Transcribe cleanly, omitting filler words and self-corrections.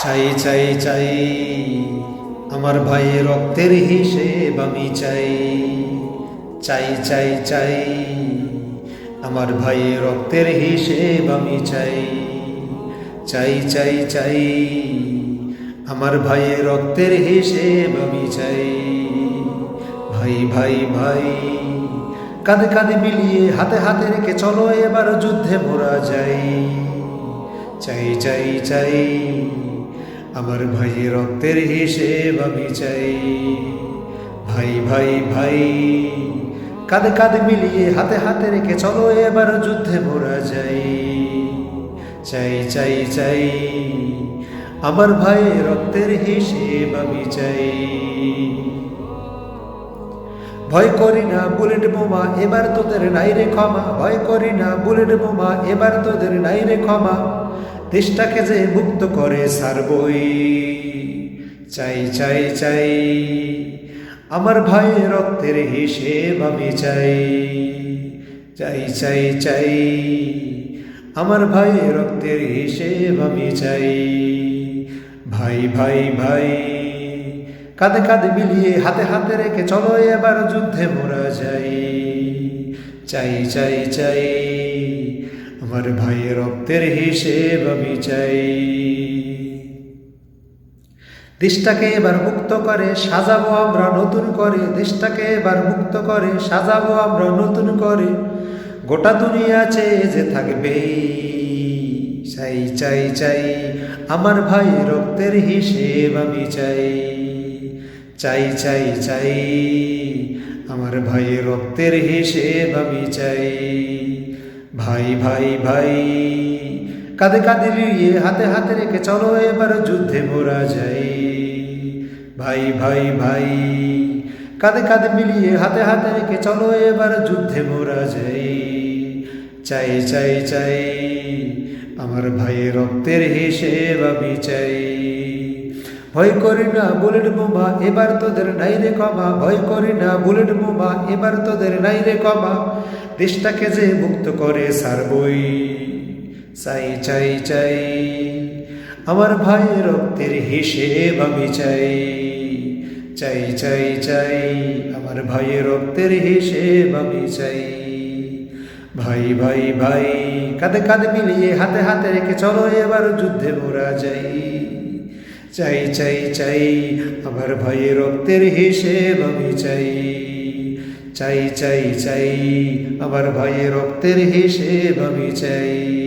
চাই চাই চাই আমার ভাইয়ের রক্তের হিসেব আমি চাই। চাই চাই চাই আমার ভাইয়ের রক্তের হিসেব আমি চাই। চাই চাই চাই আমার ভাইয়ের রক্তের হিসেব আমি চাই। ভাই ভাই ভাই কাঁধে কাঁধে মিলিয়ে হাতে হাতে রেখে চলো এবার যুদ্ধে মোরা যাই। চাই চাই চাই আমার ভাইয়ের রক্তের হিসেব আমি চাই। ভাই ভাই ভাই কাঁধে কাঁধে মিলিয়ে হাতে হাতে রেখে চলো এবার যুদ্ধে মোরা যাই। চাই চাই চাই আমার ভাইয়ের রক্তের হিসেব আমি চাই। ভয় করি না বুলেট বোমা এবার তোদের নাই রে ক্ষমা। ভয় করি না বুলেট বোমা এবার তোদের নাই রে ক্ষমা। দেশটাকে যে মুক্ত করে ছাড়বই। চাই চাই চাই আমার ভাইয়ের রক্তের হিসেব আমি চাই। চাই চাই চাই আমার ভাইয়ের রক্তের হিসেব আমি চাই। ভাই ভাই ভাই কাঁধে কাঁধে মিলিয়ে হাতে হাতে রেখে চলো এবার যুদ্ধে মোরা যাই। চাই চাই চাই আমার ভাইয়ের রক্তের হিসেব আমি চাই। দেশটাকে এবার মুক্ত করে সাজাবো আমরা নতুন করে। দেশটাকে এবার মুক্ত করে সাজাবো আমরা নতুন করে। গোটা দুনিয়া চেয়ে যে থাকবে। চাই চাই চাই আমার ভাই রক্তের হিসেব আমি চাই। চাই চাই চাই আমার ভাইয়ের রক্তের হিসেব আমি চাই। ভাই ভাই ভাই কাঁধে কাঁধে মিলিয়ে হাতে হাতে রেখে চলো এবার যুদ্ধে মোরা যাই। ভাই ভাই ভাই কাঁধে কাঁধে মিলিয়ে হাতে হাতে রেখে চলো এবার যুদ্ধে মোরা যাই। চাই চাই চাই আমার ভাইয়ের রক্তের হিসেব আমি চাই। ভয় করি না বুলেট বোমা এবার তোদের নাই রে ক্ষমা। ভয় করি না বুলেট বোমা এবার তোদের নাই রে ক্ষমা। দেশটাকে যে মুক্ত করে ছাড়বই। চাই চাই চাই আমার ভাইয়ের রক্তের হিসেব আমি চাই। চাই চাই চাই আমার ভাইয়ের রক্তের হিসেব আমি চাই। ভাই ভাই ভাই কাঁধে কাঁধে মিলিয়ে হাতে হাতে রেখে চলো এবার যুদ্ধে মোরা যাই। চাই চাই চাই আমার ভাইয়ের রক্তের হিসেব আমি চাই। চাই চাই চাই আমার ভাইয়ের রক্তের হিসেব আমি চাই।